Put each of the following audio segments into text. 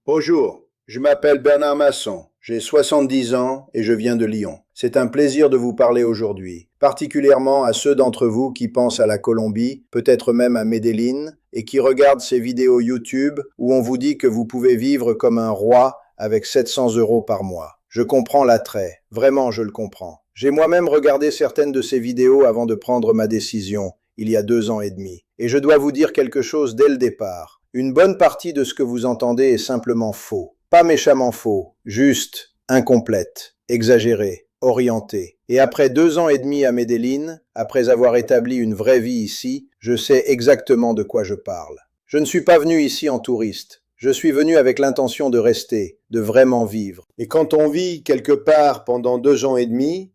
Bonjour, je m'appelle Bernard Masson, j'ai 70 ans et je viens de Lyon. C'est un plaisir de vous parler aujourd'hui, particulièrement à ceux d'entre vous qui pensent à la Colombie, peut-être même à Medellín, et qui regardent ces vidéos YouTube où on vous dit que vous pouvez vivre comme un roi avec 700 € par mois. Je comprends l'attrait, vraiment je le comprends. J'ai moi-même regardé certaines de ces vidéos avant de prendre ma décision, il y a 2 ans et demi. Et je dois vous dire quelque chose dès le départ. Une bonne partie de ce que vous entendez est simplement faux. Pas méchamment faux, juste incomplète, exagérée, orientée. Et après 2 ans et demi à Medellín, après avoir établi une vraie vie ici, je sais exactement de quoi je parle. Je ne suis pas venu ici en touriste. Je suis venu avec l'intention de rester, de vraiment vivre. Et quand on vit quelque part pendant 2 ans et demi,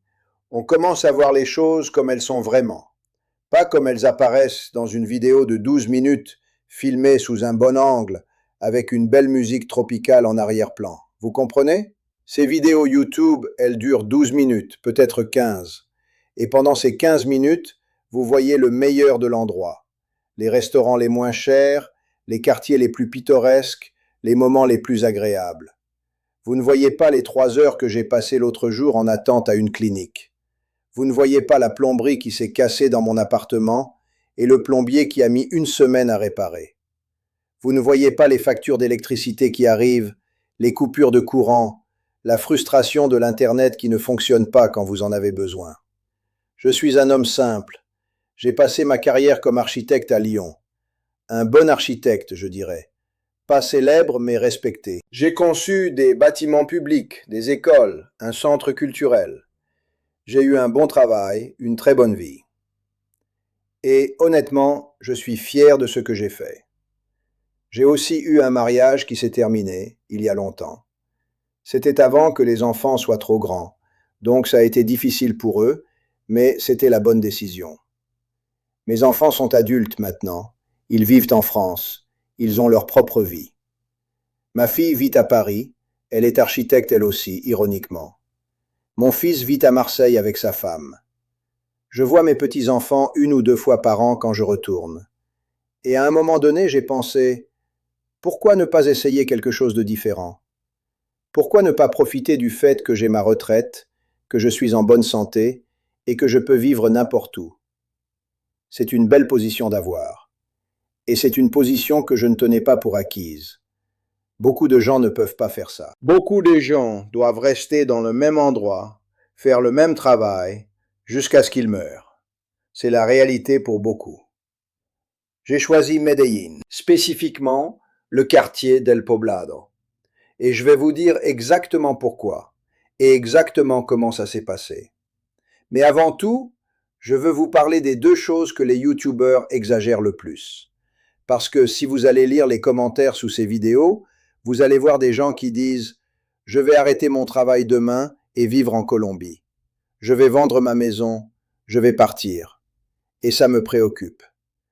on commence à voir les choses comme elles sont vraiment. Pas comme elles apparaissent dans une vidéo de 12 minutes filmée sous un bon angle avec une belle musique tropicale en arrière-plan. Vous comprenez? Ces vidéos YouTube, elles durent 12 minutes, peut-être 15. Et pendant ces 15 minutes, vous voyez le meilleur de l'endroit. Les restaurants les moins chers, les quartiers les plus pittoresques, les moments les plus agréables. Vous ne voyez pas les 3 heures que j'ai passées l'autre jour en attente à une clinique. Vous ne voyez pas la plomberie qui s'est cassée dans mon appartement et le plombier qui a mis 1 semaine à réparer. Vous ne voyez pas les factures d'électricité qui arrivent, les coupures de courant, la frustration de l'Internet qui ne fonctionne pas quand vous en avez besoin. Je suis un homme simple. J'ai passé ma carrière comme architecte à Lyon. Un bon architecte, je dirais. Pas célèbre, mais respecté. J'ai conçu des bâtiments publics, des écoles, un centre culturel. J'ai eu un bon travail, une très bonne vie. Et honnêtement, je suis fier de ce que j'ai fait. J'ai aussi eu un mariage qui s'est terminé, il y a longtemps. C'était avant que les enfants soient trop grands, donc ça a été difficile pour eux, mais c'était la bonne décision. Mes enfants sont adultes maintenant, ils vivent en France, ils ont leur propre vie. Ma fille vit à Paris, elle est architecte elle aussi, ironiquement. Mon fils vit à Marseille avec sa femme. Je vois mes petits-enfants 1 ou 2 fois par an quand je retourne. Et à un moment donné, j'ai pensé, pourquoi ne pas essayer quelque chose de différent? Pourquoi ne pas profiter du fait que j'ai ma retraite, que je suis en bonne santé et que je peux vivre n'importe où? C'est une belle position d'avoir. Et c'est une position que je ne tenais pas pour acquise. Beaucoup de gens ne peuvent pas faire ça. Beaucoup de gens doivent rester dans le même endroit, faire le même travail, jusqu'à ce qu'ils meurent. C'est la réalité pour beaucoup. J'ai choisi Medellín, spécifiquement le quartier del Poblado. Et je vais vous dire exactement pourquoi et exactement comment ça s'est passé. Mais avant tout, je veux vous parler des 2 choses que les YouTubeurs exagèrent le plus. Parce que si vous allez lire les commentaires sous ces vidéos, vous allez voir des gens qui disent « Je vais arrêter mon travail demain et vivre en Colombie. Je vais vendre ma maison, je vais partir. » Et ça me préoccupe.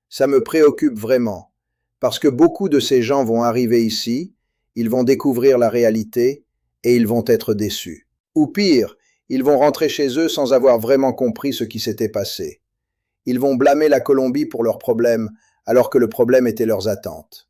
Ça me préoccupe vraiment. Parce que beaucoup de ces gens vont arriver ici, ils vont découvrir la réalité et ils vont être déçus. Ou pire, ils vont rentrer chez eux sans avoir vraiment compris ce qui s'était passé. Ils vont blâmer la Colombie pour leurs problèmes, alors que le problème était leurs attentes.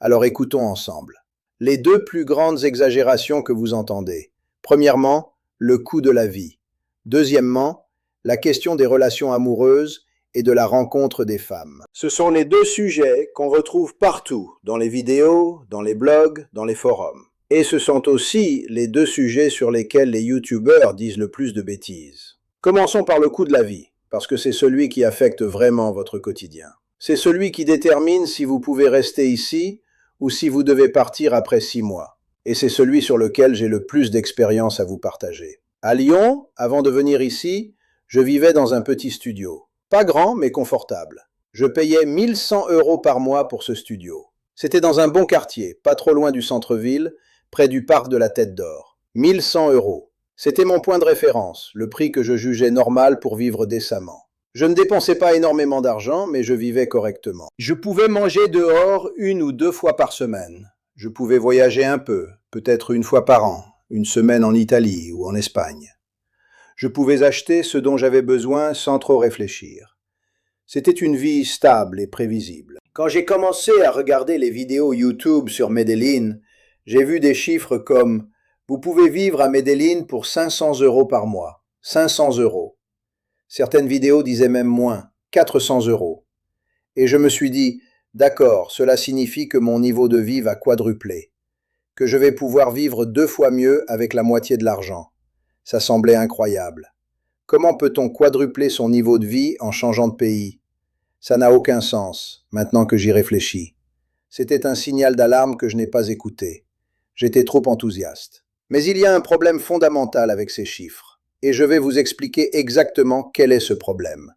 Alors écoutons ensemble. Les 2 plus grandes exagérations que vous entendez. Premièrement, le coût de la vie. Deuxièmement, la question des relations amoureuses et de la rencontre des femmes. Ce sont les 2 sujets qu'on retrouve partout, dans les vidéos, dans les blogs, dans les forums. Et ce sont aussi les 2 sujets sur lesquels les YouTubeurs disent le plus de bêtises. Commençons par le coût de la vie, parce que c'est celui qui affecte vraiment votre quotidien. C'est celui qui détermine si vous pouvez rester ici ou si vous devez partir après 6 mois. Et c'est celui sur lequel j'ai le plus d'expérience à vous partager. À Lyon, avant de venir ici, je vivais dans un petit studio. Pas grand, mais confortable. Je payais 1100 € par mois pour ce studio. C'était dans un bon quartier, pas trop loin du centre-ville, près du parc de la Tête d'Or. 1100 €. C'était mon point de référence, le prix que je jugeais normal pour vivre décemment. Je ne dépensais pas énormément d'argent, mais je vivais correctement. Je pouvais manger dehors 1 ou 2 fois par semaine. Je pouvais voyager un peu, peut-être 1 fois par an, 1 semaine en Italie ou en Espagne. Je pouvais acheter ce dont j'avais besoin sans trop réfléchir. C'était une vie stable et prévisible. Quand j'ai commencé à regarder les vidéos YouTube sur Medellín, J'ai vu des chiffres comme « Vous pouvez vivre à Medellín pour 500 € par mois. 500 €. Certaines vidéos disaient même moins, 400 €. Et je me suis dit « D'accord, cela signifie que mon niveau de vie va quadrupler, que je vais pouvoir vivre 2 fois mieux avec la moitié de l'argent. » Ça semblait incroyable. Comment peut-on quadrupler son niveau de vie en changeant de pays? Ça n'a aucun sens, maintenant que j'y réfléchis. C'était un signal d'alarme que je n'ai pas écouté. J'étais trop enthousiaste. Mais il y a un problème fondamental avec ces chiffres, et je vais vous expliquer exactement quel est ce problème.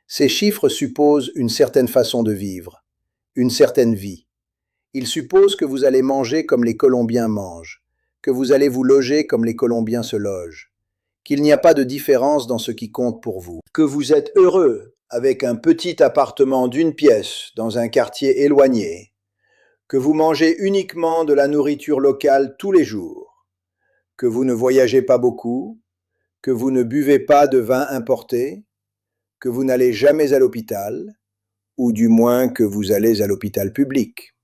Ces chiffres supposent une certaine façon de vivre, une certaine vie. Ils supposent que vous allez manger comme les Colombiens mangent, que vous allez vous loger comme les Colombiens se logent, qu'il n'y a pas de différence dans ce qui compte pour vous, que vous êtes heureux avec un petit appartement d'une pièce dans un quartier éloigné, que vous mangez uniquement de la nourriture locale tous les jours, que vous ne voyagez pas beaucoup, que vous ne buvez pas de vin importé, que vous n'allez jamais à l'hôpital, ou du moins que vous allez à l'hôpital public.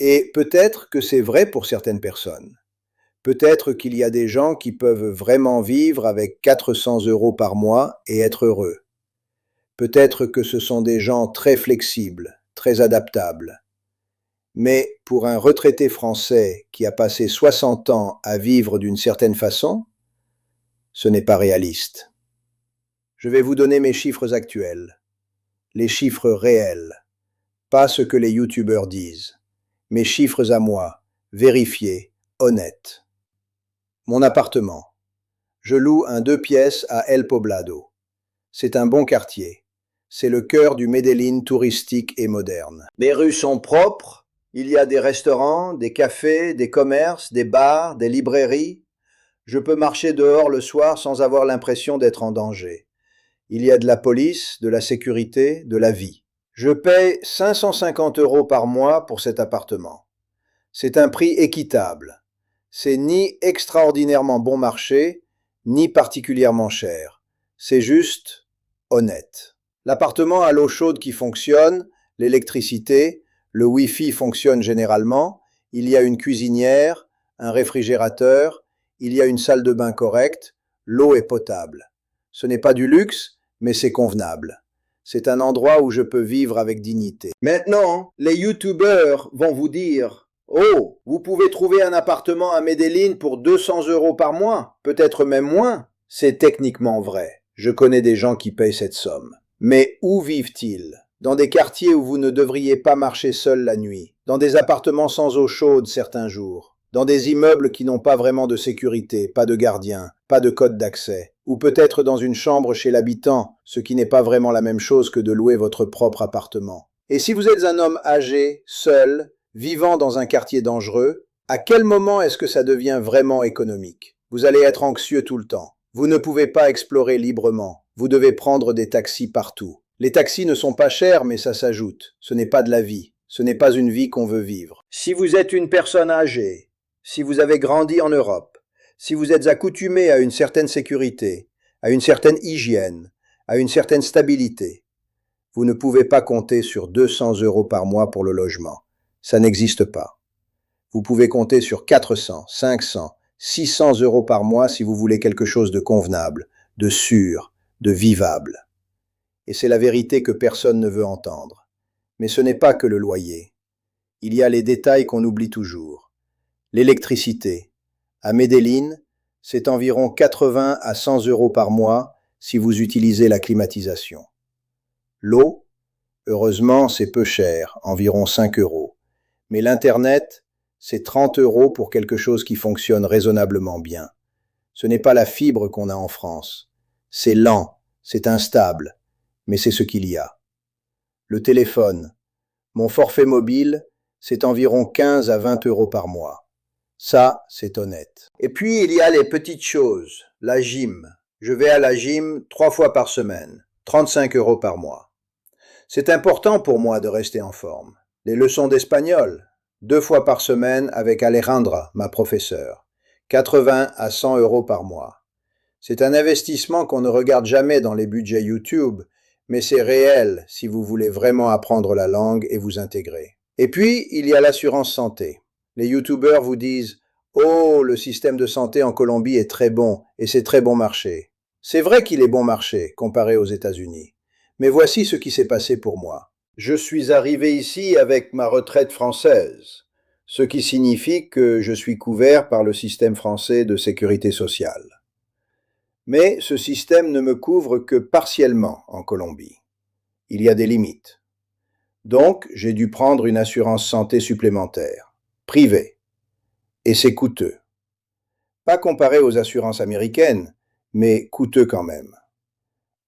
Et peut-être que c'est vrai pour certaines personnes. Peut-être qu'il y a des gens qui peuvent vraiment vivre avec 400 € par mois et être heureux. Peut-être que ce sont des gens très flexibles, très adaptables. Mais pour un retraité français qui a passé 60 ans à vivre d'une certaine façon, ce n'est pas réaliste. Je vais vous donner mes chiffres actuels, les chiffres réels, pas ce que les youtubeurs disent, mes chiffres à moi, vérifiés, honnêtes. Mon appartement. Je loue un 2 pièces à El Poblado. C'est un bon quartier. C'est le cœur du Medellín touristique et moderne. Les rues sont propres. Il y a des restaurants, des cafés, des commerces, des bars, des librairies. Je peux marcher dehors le soir sans avoir l'impression d'être en danger. Il y a de la police, de la sécurité, de la vie. Je paye 550 € par mois pour cet appartement. C'est un prix équitable. C'est ni extraordinairement bon marché, ni particulièrement cher. C'est juste honnête. L'appartement a l'eau chaude qui fonctionne, l'électricité, le Wi-Fi fonctionne généralement, il y a une cuisinière, un réfrigérateur, il y a une salle de bain correcte, l'eau est potable. Ce n'est pas du luxe, mais c'est convenable. C'est un endroit où je peux vivre avec dignité. Maintenant, les youtubeurs vont vous dire « Oh, vous pouvez trouver un appartement à Medellín pour 200 € par mois, peut-être même moins. » C'est techniquement vrai. Je connais des gens qui payent cette somme. Mais où vivent-ils? Dans des quartiers où vous ne devriez pas marcher seul la nuit, dans des appartements sans eau chaude certains jours, dans des immeubles qui n'ont pas vraiment de sécurité, pas de gardien, pas de code d'accès, ou peut-être dans une chambre chez l'habitant, ce qui n'est pas vraiment la même chose que de louer votre propre appartement. Et si vous êtes un homme âgé, seul, vivant dans un quartier dangereux, à quel moment est-ce que ça devient vraiment économique? Vous allez être anxieux tout le temps. Vous ne pouvez pas explorer librement. Vous devez prendre des taxis partout. Les taxis ne sont pas chers, mais ça s'ajoute. Ce n'est pas de la vie. Ce n'est pas une vie qu'on veut vivre. Si vous êtes une personne âgée, si vous avez grandi en Europe, si vous êtes accoutumé à une certaine sécurité, à une certaine hygiène, à une certaine stabilité, vous ne pouvez pas compter sur 200 € par mois pour le logement. Ça n'existe pas. Vous pouvez compter sur 400, 500, 600 € par mois si vous voulez quelque chose de convenable, de sûr, de vivable. Et c'est la vérité que personne ne veut entendre. Mais ce n'est pas que le loyer. Il y a les détails qu'on oublie toujours. L'électricité. À Medellín, c'est environ 80 à 100 € par mois si vous utilisez la climatisation. L'eau, heureusement, c'est peu cher, environ 5 €. Mais l'Internet, c'est 30 € pour quelque chose qui fonctionne raisonnablement bien. Ce n'est pas la fibre qu'on a en France. C'est lent, c'est instable, mais c'est ce qu'il y a. Le téléphone. Mon forfait mobile, c'est environ 15 à 20 € par mois. Ça, c'est honnête. Et puis, il y a les petites choses. La gym. Je vais à la gym 3 fois par semaine. 35 € par mois. C'est important pour moi de rester en forme. Les leçons d'espagnol. 2 fois par semaine avec Alejandra, ma professeure. 80 à 100 € par mois. C'est un investissement qu'on ne regarde jamais dans les budgets YouTube, mais c'est réel si vous voulez vraiment apprendre la langue et vous intégrer. Et puis, il y a l'assurance santé. Les youtubeurs vous disent « Oh, le système de santé en Colombie est très bon et c'est très bon marché ». C'est vrai qu'il est bon marché comparé aux États-Unis. Mais voici ce qui s'est passé pour moi. Je suis arrivé ici avec ma retraite française, ce qui signifie que je suis couvert par le système français de sécurité sociale. Mais ce système ne me couvre que partiellement en Colombie. Il y a des limites. Donc, j'ai dû prendre une assurance santé supplémentaire, privée. Et c'est coûteux. Pas comparé aux assurances américaines, mais coûteux quand même.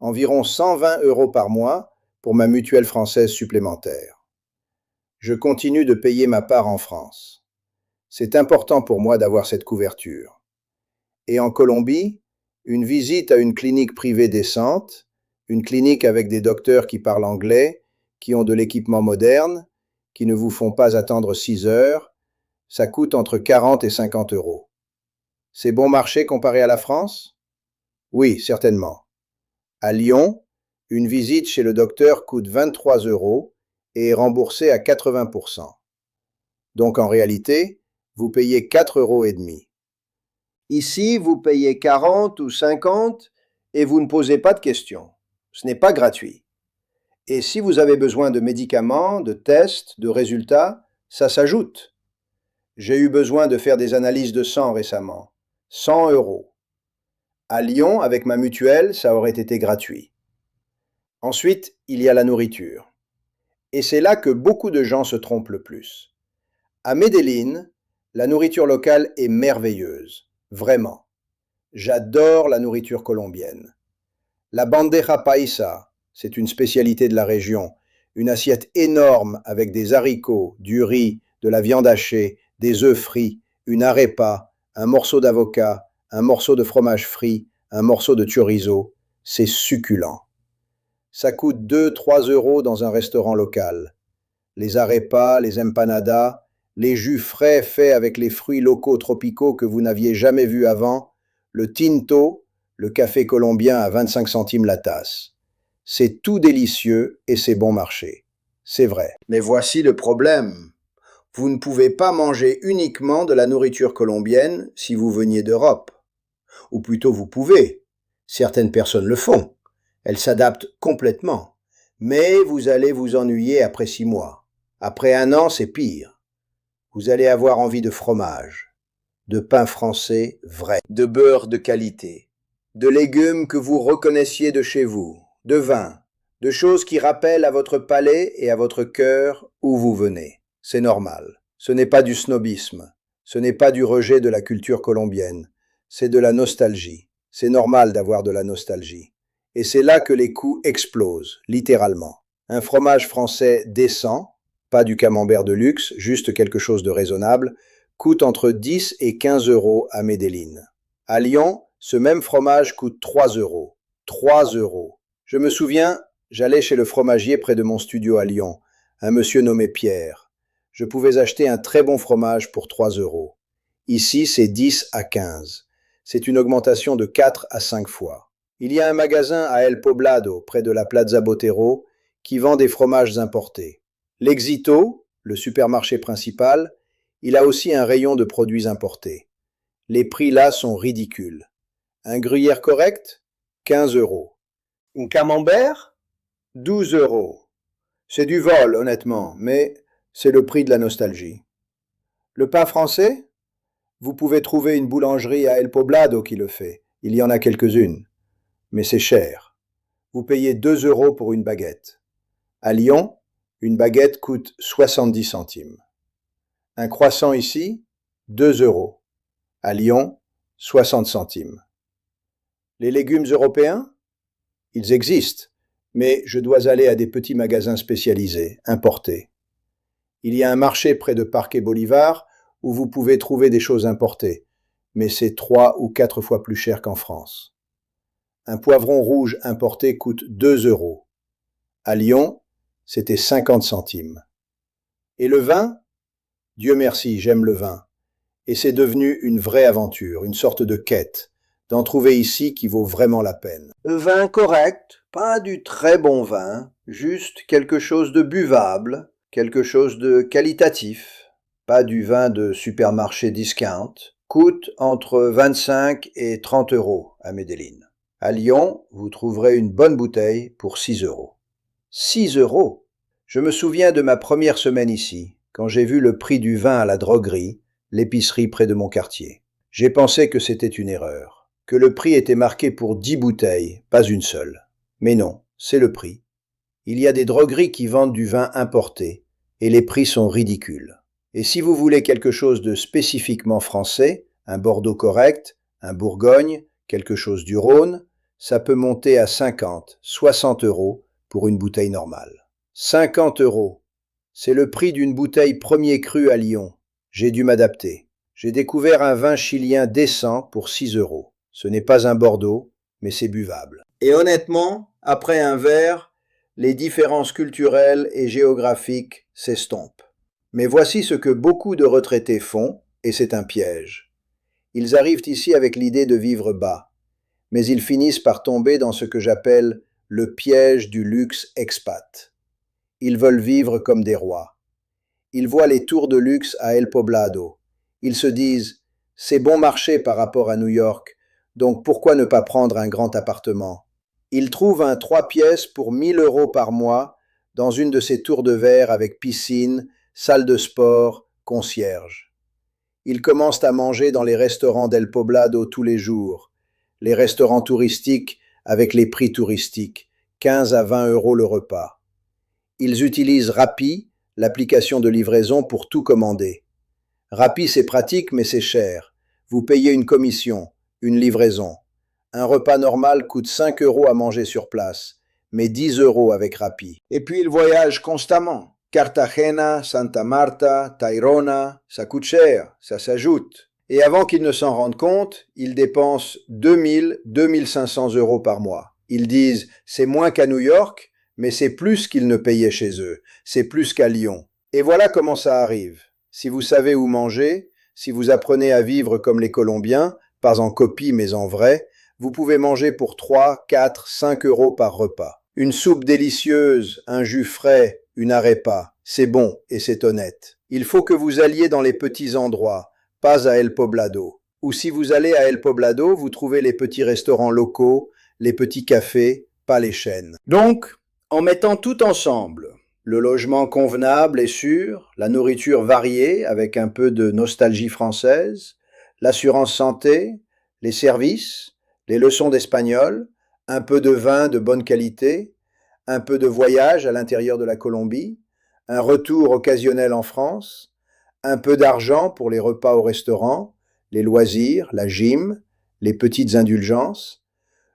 Environ 120 € par mois pour ma mutuelle française supplémentaire. Je continue de payer ma part en France. C'est important pour moi d'avoir cette couverture. Et en Colombie, une visite à une clinique privée décente, une clinique avec des docteurs qui parlent anglais, qui ont de l'équipement moderne, qui ne vous font pas attendre 6 heures, ça coûte entre 40 et 50 €. C'est bon marché comparé à la France? Oui, certainement. À Lyon, une visite chez le docteur coûte 23 € et est remboursée à 80%. Donc en réalité, vous payez 4,5 €. Ici, vous payez 40 ou 50 et vous ne posez pas de questions. Ce n'est pas gratuit. Et si vous avez besoin de médicaments, de tests, de résultats, ça s'ajoute. J'ai eu besoin de faire des analyses de sang récemment. 100 €. À Lyon, avec ma mutuelle, ça aurait été gratuit. Ensuite, il y a la nourriture. Et c'est là que beaucoup de gens se trompent le plus. À Medellín, la nourriture locale est merveilleuse, vraiment. J'adore la nourriture colombienne. La bandeja paisa, c'est une spécialité de la région, une assiette énorme avec des haricots, du riz, de la viande hachée, des œufs frits, une arepa, un morceau d'avocat, un morceau de fromage frit, un morceau de chorizo. C'est succulent. Ça coûte 2-3 € dans un restaurant local. Les arepas, les empanadas, les jus frais faits avec les fruits locaux tropicaux que vous n'aviez jamais vus avant, le tinto, le café colombien à 25 centimes la tasse. C'est tout délicieux et c'est bon marché. C'est vrai. Mais voici le problème. Vous ne pouvez pas manger uniquement de la nourriture colombienne si vous veniez d'Europe. Ou plutôt vous pouvez. Certaines personnes le font. Elles s'adaptent complètement. Mais vous allez vous ennuyer après 6 mois. Après 1 an, c'est pire. Vous allez avoir envie de fromage, de pain français vrai, de beurre de qualité, de légumes que vous reconnaissiez de chez vous, de vin, de choses qui rappellent à votre palais et à votre cœur où vous venez. C'est normal. Ce n'est pas du snobisme. Ce n'est pas du rejet de la culture colombienne. C'est de la nostalgie. C'est normal d'avoir de la nostalgie. Et c'est là que les coûts explosent, littéralement. Un fromage français décent, pas du camembert de luxe, juste quelque chose de raisonnable, coûte entre 10 et 15 € à Medellín. À Lyon, ce même fromage coûte 3 €. 3 €. Je me souviens, j'allais chez le fromagier près de mon studio à Lyon, un monsieur nommé Pierre. Je pouvais acheter un très bon fromage pour 3 €. Ici, c'est 10 à 15. C'est une augmentation de 4 à 5 fois. Il y a un magasin à El Poblado, près de la Plaza Botero, qui vend des fromages importés. L'Exito, le supermarché principal, il a aussi un rayon de produits importés. Les prix là sont ridicules. Un gruyère correct, 15 €. Un camembert, 12 €. C'est du vol, honnêtement, mais c'est le prix de la nostalgie. Le pain français? Vous pouvez trouver une boulangerie à El Poblado qui le fait. Il y en a quelques-unes. Mais c'est cher. Vous payez 2 € pour une baguette. À Lyon, une baguette coûte 70 centimes. Un croissant ici, 2 €. À Lyon, 60 centimes. Les légumes européens? Ils existent, mais je dois aller à des petits magasins spécialisés, importés. Il y a un marché près de Parque Bolivar où vous pouvez trouver des choses importées, mais c'est 3 ou 4 fois plus cher qu'en France. Un poivron rouge importé coûte 2 €. À Lyon, c'était 50 centimes. Et le vin? Dieu merci, j'aime le vin. Et c'est devenu une vraie aventure, une sorte de quête, d'en trouver ici qui vaut vraiment la peine. Vin correct, pas du très bon vin, juste quelque chose de buvable, quelque chose de qualitatif. pas du vin de supermarché discount, coûte entre 25 et 30 euros à Medellín. À Lyon, vous trouverez une bonne bouteille pour 6 euros. 6 euros! Je me souviens de ma première semaine ici, quand j'ai vu le prix du vin à la droguerie, l'épicerie près de mon quartier. J'ai pensé que c'était une erreur, que le prix était marqué pour 10 bouteilles, pas une seule. Mais non, c'est le prix. Il y a des drogueries qui vendent du vin importé, et les prix sont ridicules. Et si vous voulez quelque chose de spécifiquement français, un Bordeaux correct, un Bourgogne, quelque chose du Rhône, ça peut monter à 50, 60 euros pour une bouteille normale. 50 euros. C'est le prix d'une bouteille premier cru à Lyon. J'ai dû m'adapter. J'ai découvert un vin chilien décent pour 6 euros. Ce n'est pas un Bordeaux, mais c'est buvable. Et honnêtement, après un verre, les différences culturelles et géographiques s'estompent. Mais voici ce que beaucoup de retraités font, et c'est un piège. Ils arrivent ici avec l'idée de vivre bas, mais ils finissent par tomber dans ce que j'appelle le piège du luxe expat. Ils veulent vivre comme des rois. Ils voient les tours de luxe à El Poblado. Ils se disent « c'est bon marché par rapport à New York, donc pourquoi ne pas prendre un grand appartement ?» Ils trouvent un 3 pièces pour 1000 euros par mois dans une de ces tours de verre avec piscine, salle de sport, concierge. Ils commencent à manger dans les restaurants d'El Poblado tous les jours, les restaurants touristiques avec les prix touristiques, 15 à 20 euros le repas. Ils utilisent Rappi, l'application de livraison, pour tout commander. Rappi, c'est pratique, mais c'est cher. Vous payez une commission, une livraison. Un repas normal coûte 5 euros à manger sur place, mais 10 euros avec Rappi. Et puis ils voyagent constamment. Cartagena, Santa Marta, Tayrona, ça coûte cher, ça s'ajoute. Et avant qu'ils ne s'en rendent compte, ils dépensent 2000, 2500 euros par mois. Ils disent « c'est moins qu'à New York », mais c'est plus qu'ils ne payaient chez eux, c'est plus qu'à Lyon. Et voilà comment ça arrive. Si vous savez où manger, si vous apprenez à vivre comme les Colombiens, pas en copie mais en vrai, vous pouvez manger pour 3, 4, 5 euros par repas. Une soupe délicieuse, un jus frais, une arepa, c'est bon et c'est honnête. Il faut que vous alliez dans les petits endroits, pas à El Poblado. Ou si vous allez à El Poblado, vous trouvez les petits restaurants locaux, les petits cafés, pas les chaînes. Donc, en mettant tout ensemble, le logement convenable et sûr, la nourriture variée avec un peu de nostalgie française, l'assurance santé, les services, les leçons d'espagnol, un peu de vin de bonne qualité, un peu de voyage à l'intérieur de la Colombie, un retour occasionnel en France, un peu d'argent pour les repas au restaurant, les loisirs, la gym, les petites indulgences.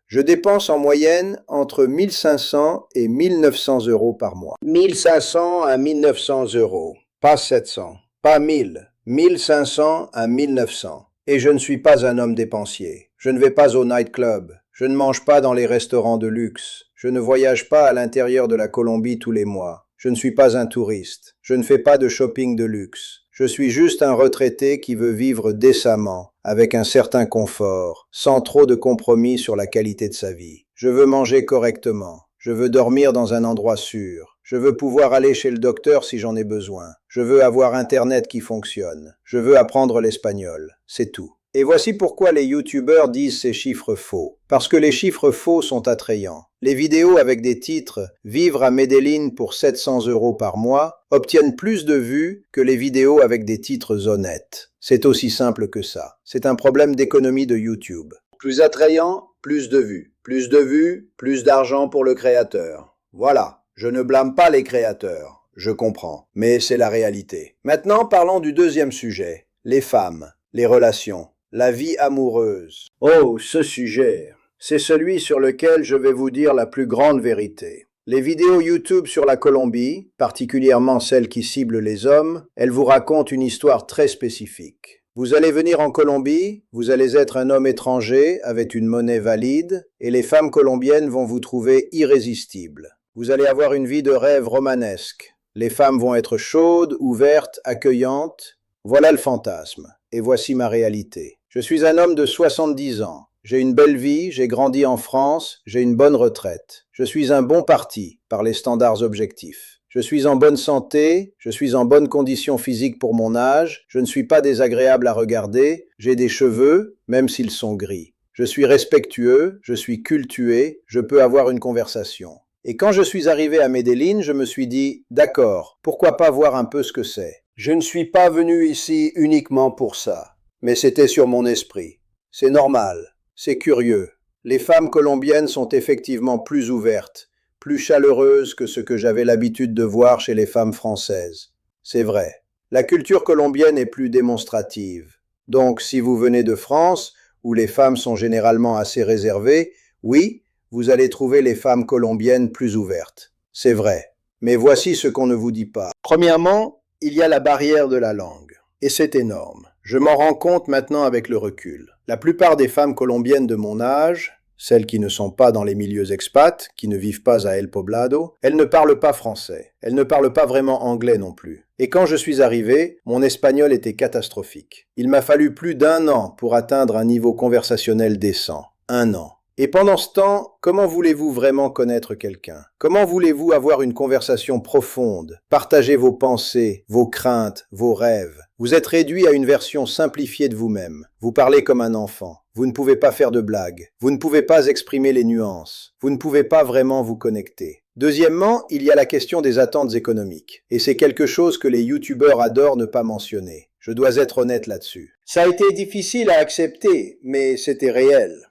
Je dépense en moyenne entre 1500 et 1900 euros par mois. 1500 à 1900 euros, pas 700, pas 1000, 1500 à 1900. Et je ne suis pas un homme dépensier. Je ne vais pas au nightclub. Je ne mange pas dans les restaurants de luxe. Je ne voyage pas à l'intérieur de la Colombie tous les mois. Je ne suis pas un touriste. Je ne fais pas de shopping de luxe. Je suis juste un retraité qui veut vivre décemment, avec un certain confort, sans trop de compromis sur la qualité de sa vie. Je veux manger correctement. Je veux dormir dans un endroit sûr. Je veux pouvoir aller chez le docteur si j'en ai besoin. Je veux avoir Internet qui fonctionne. Je veux apprendre l'espagnol. C'est tout. Et voici pourquoi les youtubeurs disent ces chiffres faux. Parce que les chiffres faux sont attrayants. Les vidéos avec des titres « Vivre à Medellín pour 700 euros par mois » obtiennent plus de vues que les vidéos avec des titres honnêtes. C'est aussi simple que ça. C'est un problème d'économie de YouTube. Plus attrayant, plus de vues. Plus de vues, plus d'argent pour le créateur. Voilà. Je ne blâme pas les créateurs. Je comprends. Mais c'est la réalité. Maintenant, parlons du deuxième sujet. Les femmes, les relations. La vie amoureuse. Oh, ce sujet, c'est celui sur lequel je vais vous dire la plus grande vérité. Les vidéos YouTube sur la Colombie, particulièrement celles qui ciblent les hommes, elles vous racontent une histoire très spécifique. Vous allez venir en Colombie, vous allez être un homme étranger avec une monnaie valide, et les femmes colombiennes vont vous trouver irrésistibles. Vous allez avoir une vie de rêve romanesque. Les femmes vont être chaudes, ouvertes, accueillantes. Voilà le fantasme. Et voici ma réalité. Je suis un homme de 70 ans. J'ai une belle vie, j'ai grandi en France, j'ai une bonne retraite. Je suis un bon parti par les standards objectifs. Je suis en bonne santé, je suis en bonne condition physique pour mon âge, je ne suis pas désagréable à regarder, j'ai des cheveux, même s'ils sont gris. Je suis respectueux, je suis cultué, je peux avoir une conversation. Et quand je suis arrivé à Medellín, je me suis dit, d'accord, pourquoi pas voir un peu ce que c'est? Je ne suis pas venu ici uniquement pour ça, mais c'était sur mon esprit. C'est normal, c'est curieux. Les femmes colombiennes sont effectivement plus ouvertes, plus chaleureuses que ce que j'avais l'habitude de voir chez les femmes françaises. C'est vrai. La culture colombienne est plus démonstrative. Donc, si vous venez de France, où les femmes sont généralement assez réservées, oui, vous allez trouver les femmes colombiennes plus ouvertes. C'est vrai. Mais voici ce qu'on ne vous dit pas. Premièrement, il y a la barrière de la langue. Et c'est énorme. Je m'en rends compte maintenant avec le recul. La plupart des femmes colombiennes de mon âge, celles qui ne sont pas dans les milieux expats, qui ne vivent pas à El Poblado, elles ne parlent pas français. Elles ne parlent pas vraiment anglais non plus. Et quand je suis arrivé, mon espagnol était catastrophique. Il m'a fallu plus d'1 an pour atteindre un niveau conversationnel décent. 1 an. Et pendant ce temps, comment voulez-vous vraiment connaître quelqu'un? Comment voulez-vous avoir une conversation profonde, partager vos pensées, vos craintes, vos rêves? Vous êtes réduit à une version simplifiée de vous-même. Vous parlez comme un enfant. Vous ne pouvez pas faire de blagues. Vous ne pouvez pas exprimer les nuances. Vous ne pouvez pas vraiment vous connecter. Deuxièmement, il y a la question des attentes économiques. Et c'est quelque chose que les youtubeurs adorent ne pas mentionner. Je dois être honnête là-dessus. Ça a été difficile à accepter, mais c'était réel.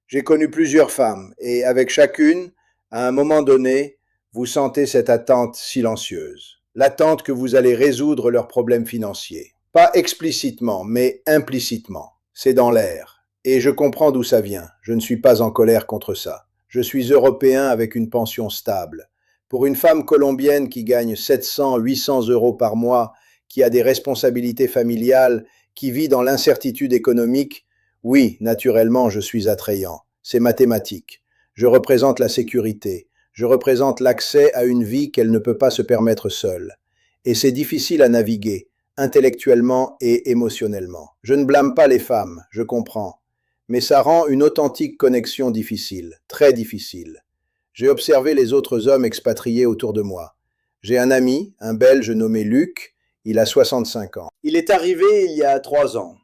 J'ai connu plusieurs femmes, et avec chacune, à un moment donné, vous sentez cette attente silencieuse. L'attente que vous allez résoudre leurs problèmes financiers. Pas explicitement, mais implicitement. C'est dans l'air. Et je comprends d'où ça vient. Je ne suis pas en colère contre ça. Je suis européen avec une pension stable. Pour une femme colombienne qui gagne 700, 800 euros par mois, qui a des responsabilités familiales, qui vit dans l'incertitude économique, oui, naturellement, je suis attrayant. C'est mathématique. Je représente la sécurité. Je représente l'accès à une vie qu'elle ne peut pas se permettre seule. Et c'est difficile à naviguer, intellectuellement et émotionnellement. Je ne blâme pas les femmes, je comprends. Mais ça rend une authentique connexion difficile, très difficile. J'ai observé les autres hommes expatriés autour de moi. J'ai un ami, un Belge nommé Luc, il a 65 ans. Il est arrivé il y a 3 ans.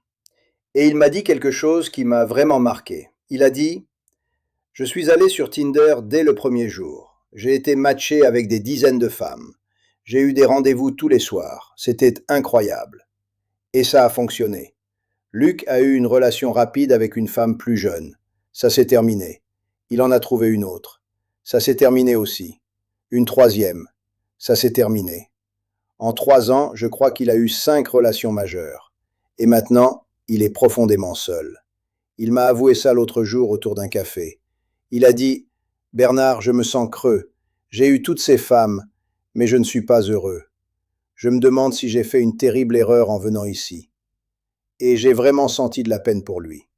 Et il m'a dit quelque chose qui m'a vraiment marqué. Il a dit « Je suis allé sur Tinder dès le premier jour. J'ai été matché avec des dizaines de femmes. J'ai eu des rendez-vous tous les soirs. C'était incroyable. Et ça a fonctionné. Luc a eu une relation rapide avec une femme plus jeune. Ça s'est terminé. Il en a trouvé une autre. Ça s'est terminé aussi. Une troisième. Ça s'est terminé. En 3 ans, je crois qu'il a eu 5 relations majeures. Et maintenant, il est profondément seul. Il m'a avoué ça l'autre jour autour d'un café. Il a dit « Bernard, je me sens creux. J'ai eu toutes ces femmes, mais je ne suis pas heureux. Je me demande si j'ai fait une terrible erreur en venant ici. » Et j'ai vraiment senti de la peine pour lui.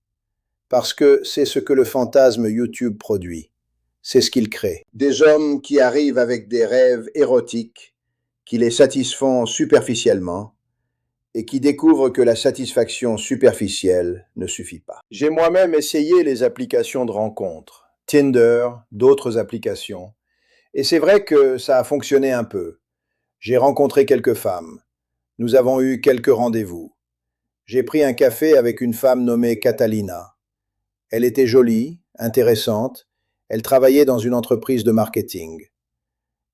Parce que c'est ce que le fantasme YouTube produit. C'est ce qu'il crée. Des hommes qui arrivent avec des rêves érotiques, qui les satisfont superficiellement, et qui découvrent que la satisfaction superficielle ne suffit pas. J'ai moi-même essayé les applications de rencontres, Tinder, d'autres applications, et c'est vrai que ça a fonctionné un peu. J'ai rencontré quelques femmes. Nous avons eu quelques rendez-vous. J'ai pris un café avec une femme nommée Catalina. Elle était jolie, intéressante, elle travaillait dans une entreprise de marketing.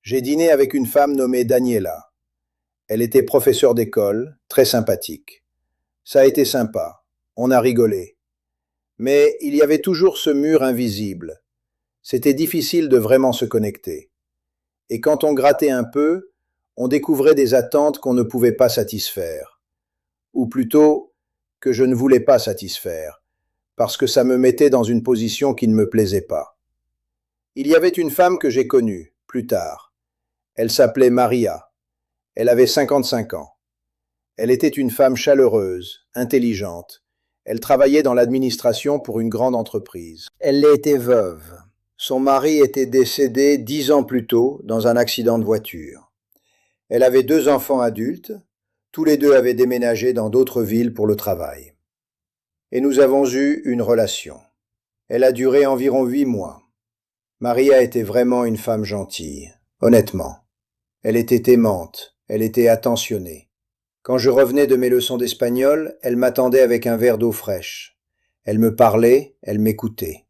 J'ai dîné avec une femme nommée Daniela. Elle était professeure d'école, très sympathique. Ça a été sympa, on a rigolé. Mais il y avait toujours ce mur invisible. C'était difficile de vraiment se connecter. Et quand on grattait un peu, on découvrait des attentes qu'on ne pouvait pas satisfaire. Ou plutôt, que je ne voulais pas satisfaire, parce que ça me mettait dans une position qui ne me plaisait pas. Il y avait une femme que j'ai connue, plus tard. Elle s'appelait Maria. Elle avait 55 ans. Elle était une femme chaleureuse, intelligente. Elle travaillait dans l'administration pour une grande entreprise. Elle était veuve. Son mari était décédé 10 ans plus tôt dans un accident de voiture. Elle avait 2 enfants adultes. Tous les deux avaient déménagé dans d'autres villes pour le travail. Et nous avons eu une relation. Elle a duré environ 8 mois. Maria était vraiment une femme gentille, honnêtement. Elle était aimante, elle était attentionnée. Quand je revenais de mes leçons d'espagnol, elle m'attendait avec un verre d'eau fraîche. Elle me parlait, elle m'écoutait.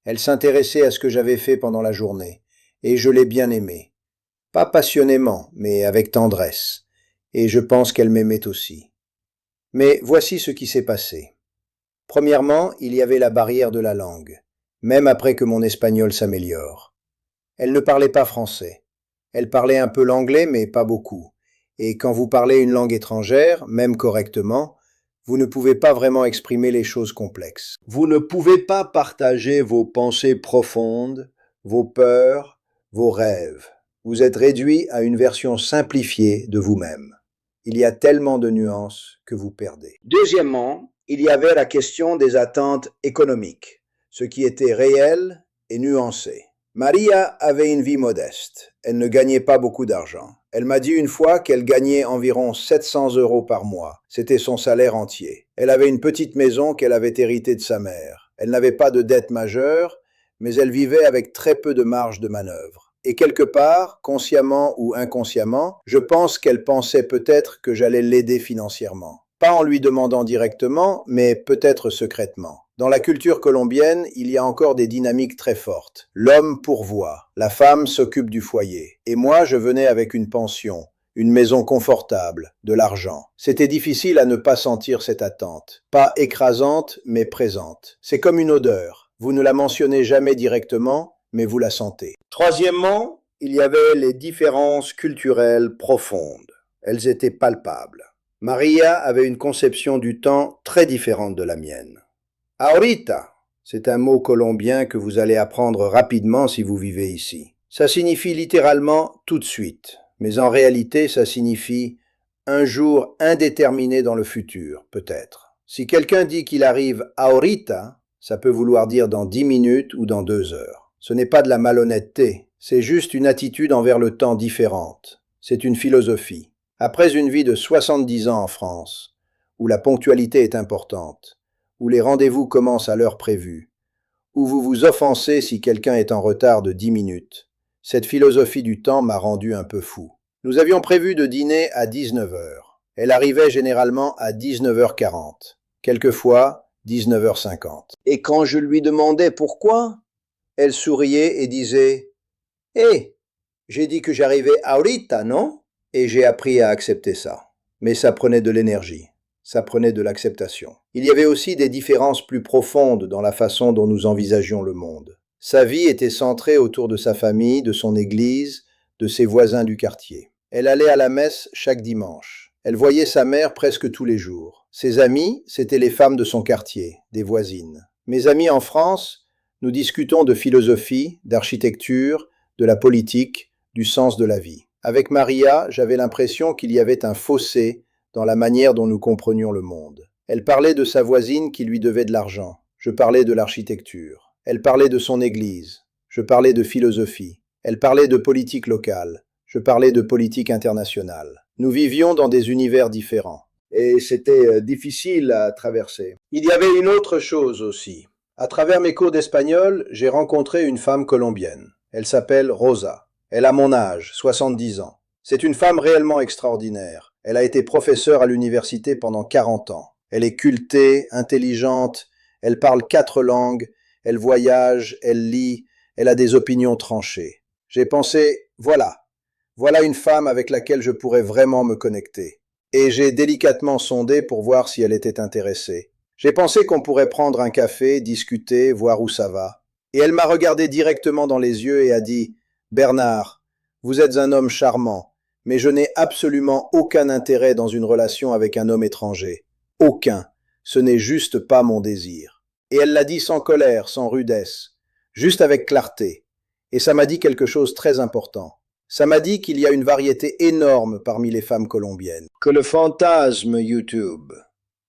Elle s'intéressait à ce que j'avais fait pendant la journée, et je l'ai bien aimée. Pas passionnément, mais avec tendresse, et je pense qu'elle m'aimait aussi. Mais voici ce qui s'est passé. Premièrement, il y avait la barrière de la langue, même après que mon espagnol s'améliore. Elle ne parlait pas français. Elle parlait un peu l'anglais, mais pas beaucoup. Et quand vous parlez une langue étrangère, même correctement, vous ne pouvez pas vraiment exprimer les choses complexes. Vous ne pouvez pas partager vos pensées profondes, vos peurs, vos rêves. Vous êtes réduit à une version simplifiée de vous-même. Il y a tellement de nuances que vous perdez. Deuxièmement, il y avait la question des attentes économiques, ce qui était réel et nuancé. Maria avait une vie modeste. Elle ne gagnait pas beaucoup d'argent. Elle m'a dit une fois qu'elle gagnait environ 700 € par mois. C'était son salaire entier. Elle avait une petite maison qu'elle avait héritée de sa mère. Elle n'avait pas de dette majeure, mais elle vivait avec très peu de marge de manœuvre. Et quelque part, consciemment ou inconsciemment, je pense qu'elle pensait peut-être que j'allais l'aider financièrement. Pas en lui demandant directement, mais peut-être secrètement. Dans la culture colombienne, il y a encore des dynamiques très fortes. L'homme pourvoit, la femme s'occupe du foyer. Et moi, je venais avec une pension, une maison confortable, de l'argent. C'était difficile à ne pas sentir cette attente. Pas écrasante, mais présente. C'est comme une odeur. Vous ne la mentionnez jamais directement, mais vous la sentez. Troisièmement, il y avait les différences culturelles profondes. Elles étaient palpables. Maria avait une conception du temps très différente de la mienne. Ahorita, c'est un mot colombien que vous allez apprendre rapidement si vous vivez ici. Ça signifie littéralement tout de suite, mais en réalité ça signifie un jour indéterminé dans le futur, peut-être. Si quelqu'un dit qu'il arrive ahorita, ça peut vouloir dire dans 10 minutes ou dans 2 heures. Ce n'est pas de la malhonnêteté, c'est juste une attitude envers le temps différente. C'est une philosophie. Après une vie de 70 ans en France, où la ponctualité est importante, où les rendez-vous commencent à l'heure prévue, où vous vous offensez si quelqu'un est en retard de 10 minutes. Cette philosophie du temps m'a rendu un peu fou. Nous avions prévu de dîner à 19 heures. Elle arrivait généralement à 19h40, quelquefois 19h50. Et quand je lui demandais pourquoi, elle souriait et disait « Hé, j'ai dit que j'arrivais ahorita, non ?» Et j'ai appris à accepter ça. Mais ça prenait de l'énergie. Ça prenait de l'acceptation. Il y avait aussi des différences plus profondes dans la façon dont nous envisagions le monde. Sa vie était centrée autour de sa famille, de son église, de ses voisins du quartier. Elle allait à la messe chaque dimanche. Elle voyait sa mère presque tous les jours. Ses amies, c'étaient les femmes de son quartier, des voisines. Mes amis en France, nous discutons de philosophie, d'architecture, de la politique, du sens de la vie. Avec Maria, j'avais l'impression qu'il y avait un fossé dans la manière dont nous comprenions le monde. Elle parlait de sa voisine qui lui devait de l'argent. Je parlais de l'architecture. Elle parlait de son église. Je parlais de philosophie. Elle parlait de politique locale. Je parlais de politique internationale. Nous vivions dans des univers différents. Et c'était difficile à traverser. Il y avait une autre chose aussi. À travers mes cours d'espagnol, j'ai rencontré une femme colombienne. Elle s'appelle Rosa. Elle a mon âge, 70 ans. C'est une femme réellement extraordinaire. Elle a été professeure à l'université pendant 40 ans. Elle est cultée, intelligente, elle parle 4 langues, elle voyage, elle lit, elle a des opinions tranchées. J'ai pensé, voilà une femme avec laquelle je pourrais vraiment me connecter. Et j'ai délicatement sondé pour voir si elle était intéressée. J'ai pensé qu'on pourrait prendre un café, discuter, voir où ça va. Et elle m'a regardé directement dans les yeux et a dit « Bernard, vous êtes un homme charmant. Mais je n'ai absolument aucun intérêt dans une relation avec un homme étranger. Aucun. Ce n'est juste pas mon désir. » Et elle l'a dit sans colère, sans rudesse, juste avec clarté. Et ça m'a dit quelque chose de très important. Ça m'a dit qu'il y a une variété énorme parmi les femmes colombiennes. Que le fantasme YouTube,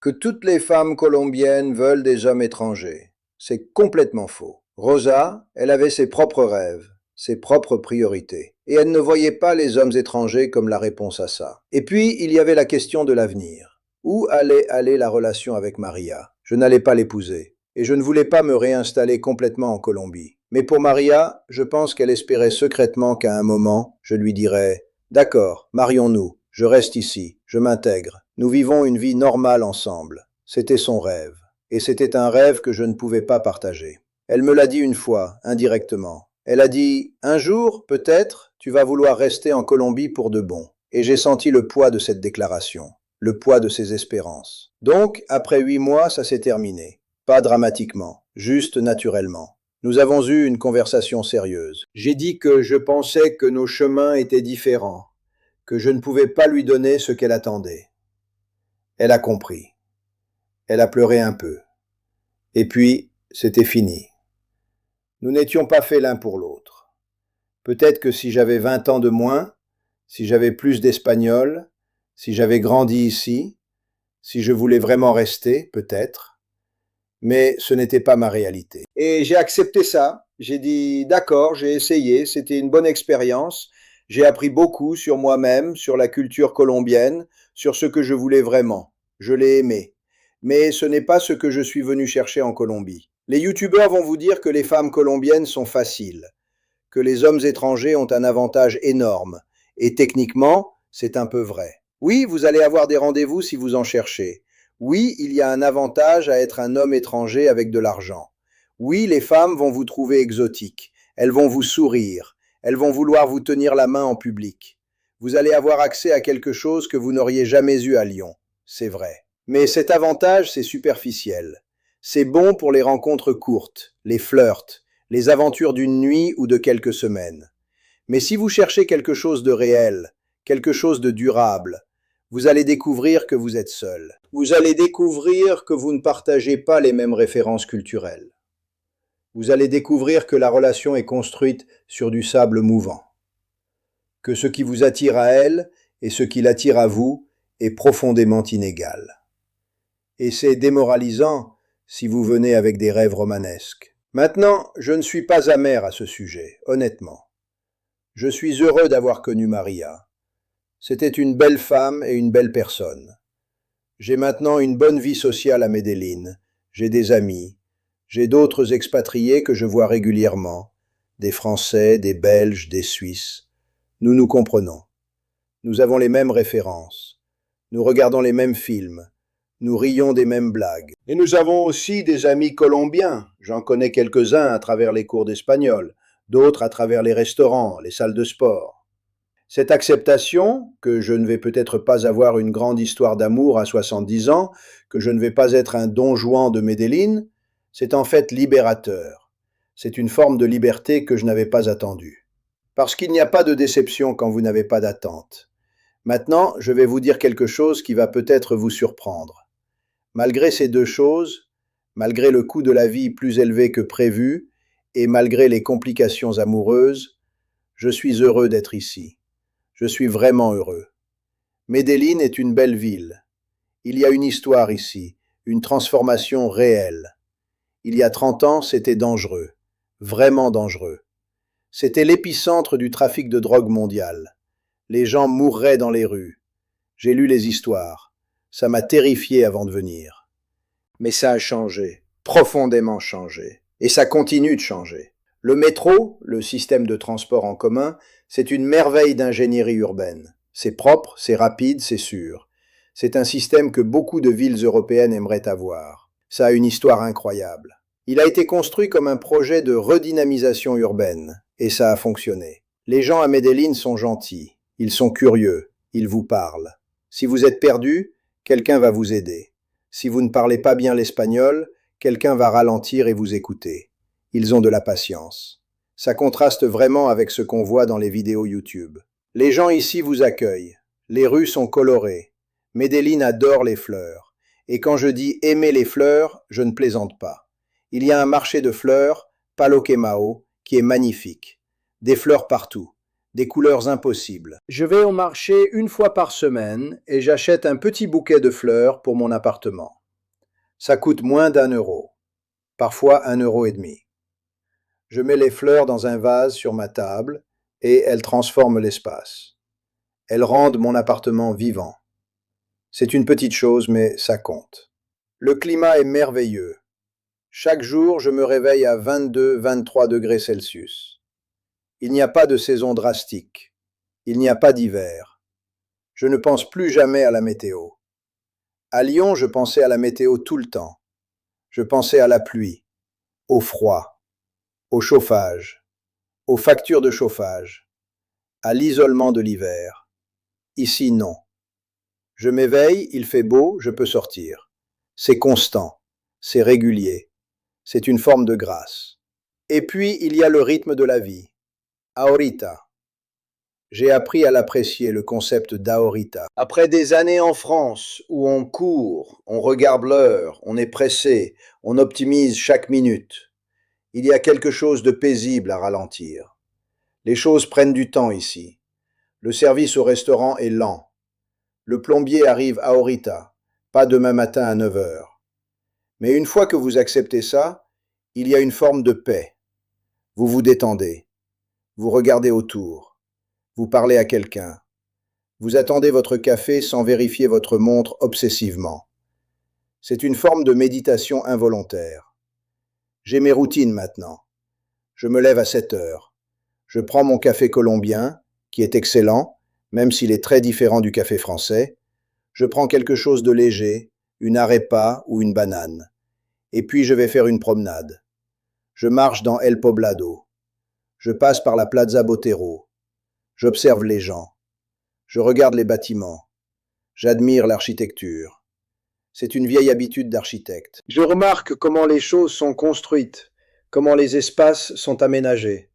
que toutes les femmes colombiennes veulent des hommes étrangers, c'est complètement faux. Rosa, elle avait ses propres rêves, ses propres priorités. Et elle ne voyait pas les hommes étrangers comme la réponse à ça. Et puis, il y avait la question de l'avenir. Où allait aller la relation avec Maria? Je n'allais pas l'épouser. Et je ne voulais pas me réinstaller complètement en Colombie. Mais pour Maria, je pense qu'elle espérait secrètement qu'à un moment, je lui dirais D'accord, marions-nous. Je reste ici, je m'intègre. Nous vivons une vie normale ensemble. C'était son rêve. Et c'était un rêve que je ne pouvais pas partager. Elle me l'a dit une fois, indirectement. Elle a dit, un jour, peut-être, tu vas vouloir rester en Colombie pour de bon. Et j'ai senti le poids de cette déclaration, le poids de ses espérances. Donc, après 8 mois, ça s'est terminé. Pas dramatiquement, juste naturellement. Nous avons eu une conversation sérieuse. J'ai dit que je pensais que nos chemins étaient différents, que je ne pouvais pas lui donner ce qu'elle attendait. Elle a compris. Elle a pleuré un peu. Et puis, c'était fini. Nous n'étions pas faits l'un pour l'autre. Peut-être que si j'avais 20 ans de moins, si j'avais plus d'espagnol, si j'avais grandi ici, si je voulais vraiment rester, peut-être. Mais ce n'était pas ma réalité. Et j'ai accepté ça. J'ai dit, d'accord, j'ai essayé, c'était une bonne expérience. J'ai appris beaucoup sur moi-même, sur la culture colombienne, sur ce que je voulais vraiment. Je l'ai aimé. Mais ce n'est pas ce que je suis venu chercher en Colombie. Les youtubeurs vont vous dire que les femmes colombiennes sont faciles, que les hommes étrangers ont un avantage énorme. Et techniquement, c'est un peu vrai. Oui, vous allez avoir des rendez-vous si vous en cherchez. Oui, il y a un avantage à être un homme étranger avec de l'argent. Oui, les femmes vont vous trouver exotique. Elles vont vous sourire. Elles vont vouloir vous tenir la main en public. Vous allez avoir accès à quelque chose que vous n'auriez jamais eu à Lyon. C'est vrai. Mais cet avantage, c'est superficiel. C'est bon pour les rencontres courtes, les flirts, les aventures d'une nuit ou de quelques semaines. Mais si vous cherchez quelque chose de réel, quelque chose de durable, vous allez découvrir que vous êtes seul. Vous allez découvrir que vous ne partagez pas les mêmes références culturelles. Vous allez découvrir que la relation est construite sur du sable mouvant. Que ce qui vous attire à elle et ce qui l'attire à vous est profondément inégal. Et c'est démoralisant si vous venez avec des rêves romanesques. Maintenant, je ne suis pas amer à ce sujet, honnêtement. Je suis heureux d'avoir connu Maria. C'était une belle femme et une belle personne. J'ai maintenant une bonne vie sociale à Medellín. J'ai des amis. J'ai d'autres expatriés que je vois régulièrement. Des Français, des Belges, des Suisses. Nous nous comprenons. Nous avons les mêmes références. Nous regardons les mêmes films. Nous rions des mêmes blagues. Et nous avons aussi des amis colombiens. J'en connais quelques-uns à travers les cours d'espagnol, d'autres à travers les restaurants, les salles de sport. Cette acceptation, que je ne vais peut-être pas avoir une grande histoire d'amour à 70 ans, que je ne vais pas être un Don Juan de Medellín, c'est en fait libérateur. C'est une forme de liberté que je n'avais pas attendue. Parce qu'il n'y a pas de déception quand vous n'avez pas d'attente. Maintenant, je vais vous dire quelque chose qui va peut-être vous surprendre. Malgré ces deux choses, malgré le coût de la vie plus élevé que prévu, et malgré les complications amoureuses, je suis heureux d'être ici. Je suis vraiment heureux. Medellín est une belle ville. Il y a une histoire ici, une transformation réelle. Il y a 30 ans, c'était dangereux, vraiment dangereux. C'était l'épicentre du trafic de drogue mondial. Les gens mourraient dans les rues. J'ai lu les histoires. Ça m'a terrifié avant de venir. Mais ça a changé, profondément changé. Et ça continue de changer. Le métro, le système de transport en commun, c'est une merveille d'ingénierie urbaine. C'est propre, c'est rapide, c'est sûr. C'est un système que beaucoup de villes européennes aimeraient avoir. Ça a une histoire incroyable. Il a été construit comme un projet de redynamisation urbaine, et ça a fonctionné. Les gens à Medellín sont gentils, ils sont curieux, ils vous parlent. Si vous êtes perdu, quelqu'un va vous aider. Si vous ne parlez pas bien l'espagnol, quelqu'un va ralentir et vous écouter. Ils ont de la patience. Ça contraste vraiment avec ce qu'on voit dans les vidéos YouTube. Les gens ici vous accueillent. Les rues sont colorées. Medellín adore les fleurs. Et quand je dis aimer les fleurs, je ne plaisante pas. Il y a un marché de fleurs, Palo Quemao, qui est magnifique. Des fleurs partout. Des couleurs impossibles. Je vais au marché une fois par semaine et j'achète un petit bouquet de fleurs pour mon appartement. Ça coûte moins d'1 euro. Parfois 1,50 €. Je mets les fleurs dans un vase sur ma table et elles transforment l'espace. Elles rendent mon appartement vivant. C'est une petite chose, mais ça compte. Le climat est merveilleux. Chaque jour, je me réveille à 22-23 degrés Celsius. Il n'y a pas de saison drastique. Il n'y a pas d'hiver. Je ne pense plus jamais à la météo. À Lyon, je pensais à la météo tout le temps. Je pensais à la pluie, au froid, au chauffage, aux factures de chauffage, à l'isolement de l'hiver. Ici, non. Je m'éveille, il fait beau, je peux sortir. C'est constant, c'est régulier, c'est une forme de grâce. Et puis, il y a le rythme de la vie. Ahorita. J'ai appris à l'apprécier, le concept d'ahorita. Après des années en France, où on court, on regarde l'heure, on est pressé, on optimise chaque minute, il y a quelque chose de paisible à ralentir. Les choses prennent du temps ici. Le service au restaurant est lent. Le plombier arrive ahorita, pas demain matin à 9 heures. Mais une fois que vous acceptez ça, il y a une forme de paix. Vous vous détendez. Vous regardez autour. Vous parlez à quelqu'un. Vous attendez votre café sans vérifier votre montre obsessivement. C'est une forme de méditation involontaire. J'ai mes routines maintenant. Je me lève à 7 heures. Je prends mon café colombien, qui est excellent, même s'il est très différent du café français. Je prends quelque chose de léger, une arepa ou une banane. Et puis je vais faire une promenade. Je marche dans El Poblado. Je passe par la Plaza Botero. J'observe les gens. Je regarde les bâtiments. J'admire l'architecture. C'est une vieille habitude d'architecte. Je remarque comment les choses sont construites, comment les espaces sont aménagés.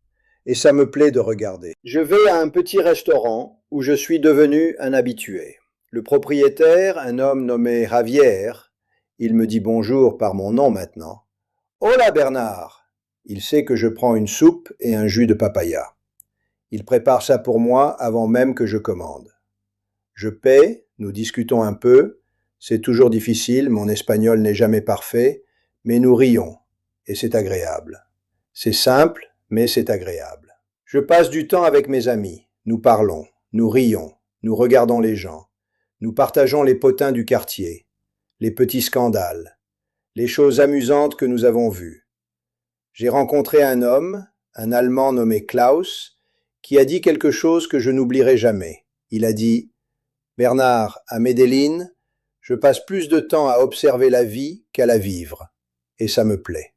Et ça me plaît de regarder. Je vais à un petit restaurant où je suis devenu un habitué. Le propriétaire, un homme nommé Javier, il me dit bonjour par mon nom maintenant. Hola Bernard! Il sait que je prends une soupe et un jus de papaya. Il prépare ça pour moi avant même que je commande. Je paie, nous discutons un peu. C'est toujours difficile, mon espagnol n'est jamais parfait, mais nous rions, et c'est agréable. C'est simple, mais c'est agréable. Je passe du temps avec mes amis. Nous parlons, nous rions, nous regardons les gens. Nous partageons les potins du quartier, les petits scandales, les choses amusantes que nous avons vues. J'ai rencontré un homme, un Allemand nommé Klaus, qui a dit quelque chose que je n'oublierai jamais. Il a dit « Bernard, à Medellín, je passe plus de temps à observer la vie qu'à la vivre. Et ça me plaît. »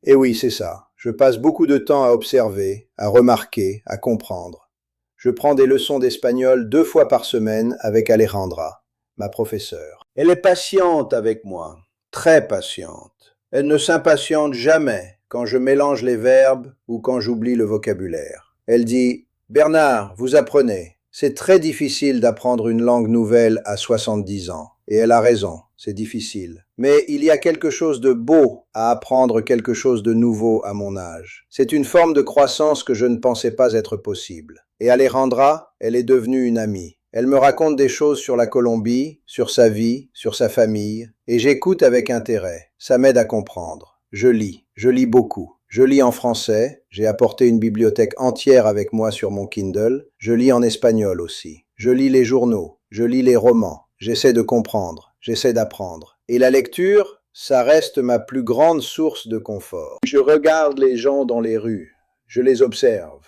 Et oui, c'est ça. Je passe beaucoup de temps à observer, à remarquer, à comprendre. Je prends des leçons d'espagnol 2 fois par semaine avec Alejandra, ma professeure. Elle est patiente avec moi, très patiente. Elle ne s'impatiente jamais quand je mélange les verbes ou quand j'oublie le vocabulaire. Elle dit « Bernard, vous apprenez. C'est très difficile d'apprendre une langue nouvelle à 70 ans. » Et elle a raison, c'est difficile. Mais il y a quelque chose de beau à apprendre quelque chose de nouveau à mon âge. C'est une forme de croissance que je ne pensais pas être possible. Et Alejandra, elle est devenue une amie. Elle me raconte des choses sur la Colombie, sur sa vie, sur sa famille, et j'écoute avec intérêt. Ça m'aide à comprendre. Je lis beaucoup. Je lis en français, j'ai apporté une bibliothèque entière avec moi sur mon Kindle, je lis en espagnol aussi. Je lis les journaux, je lis les romans, j'essaie de comprendre, j'essaie d'apprendre. Et la lecture, ça reste ma plus grande source de confort. Je regarde les gens dans les rues, je les observe.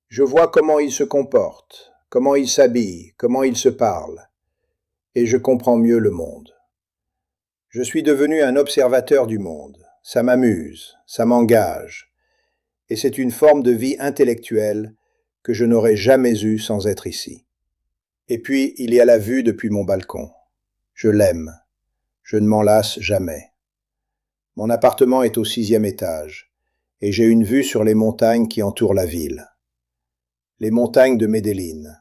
Je vois comment ils se comportent, comment ils s'habillent, comment ils se parlent. Et je comprends mieux le monde. Je suis devenu un observateur du monde. Ça m'amuse, ça m'engage, et c'est une forme de vie intellectuelle que je n'aurais jamais eue sans être ici. Et puis, il y a la vue depuis mon balcon. Je l'aime. Je ne m'en lasse jamais. Mon appartement est au 6e étage, et j'ai une vue sur les montagnes qui entourent la ville. Les montagnes de Medellín.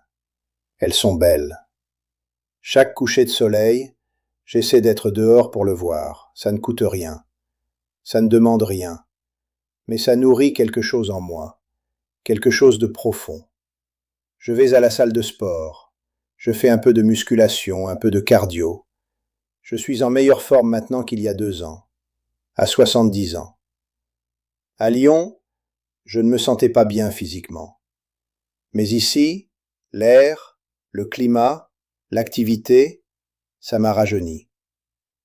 Elles sont belles. Chaque coucher de soleil, j'essaie d'être dehors pour le voir. Ça ne coûte rien. Ça ne demande rien, mais ça nourrit quelque chose en moi, quelque chose de profond. Je vais à la salle de sport, je fais un peu de musculation, un peu de cardio. Je suis en meilleure forme maintenant qu'il y a 2 ans, à 70 ans. À Lyon, je ne me sentais pas bien physiquement. Mais ici, l'air, le climat, l'activité, ça m'a rajeuni.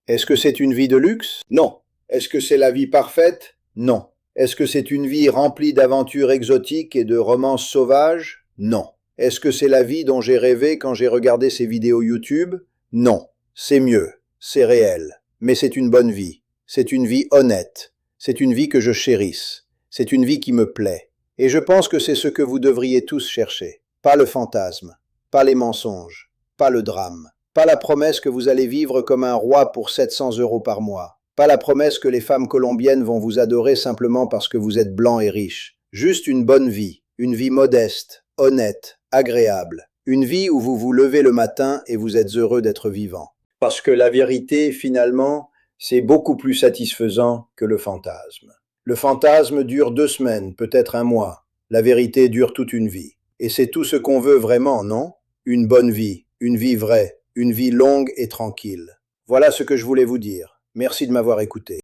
Est-ce que c'est une vie de luxe? Non. Est-ce que c'est la vie parfaite? Non. Est-ce que c'est une vie remplie d'aventures exotiques et de romances sauvages? Non. Est-ce que c'est la vie dont j'ai rêvé quand j'ai regardé ces vidéos YouTube? Non, c'est mieux, c'est réel, mais c'est une bonne vie. C'est une vie honnête, c'est une vie que je chérisse, c'est une vie qui me plaît. Et je pense que c'est ce que vous devriez tous chercher. Pas le fantasme, pas les mensonges, pas le drame, pas la promesse que vous allez vivre comme un roi pour 700 € par mois, pas la promesse que les femmes colombiennes vont vous adorer simplement parce que vous êtes blanc et riche. Juste une vie modeste, honnête, agréable, une vie où vous vous levez le matin et vous êtes heureux d'être vivant. Parce que la vérité, finalement, c'est beaucoup plus satisfaisant que le fantasme. Le fantasme dure 2 semaines, peut-être un mois. La vérité dure toute une vie. Et c'est tout ce qu'on veut vraiment, non? Une bonne vie, une vie vraie, une vie longue et tranquille. Voilà ce que je voulais vous dire. Merci de m'avoir écouté.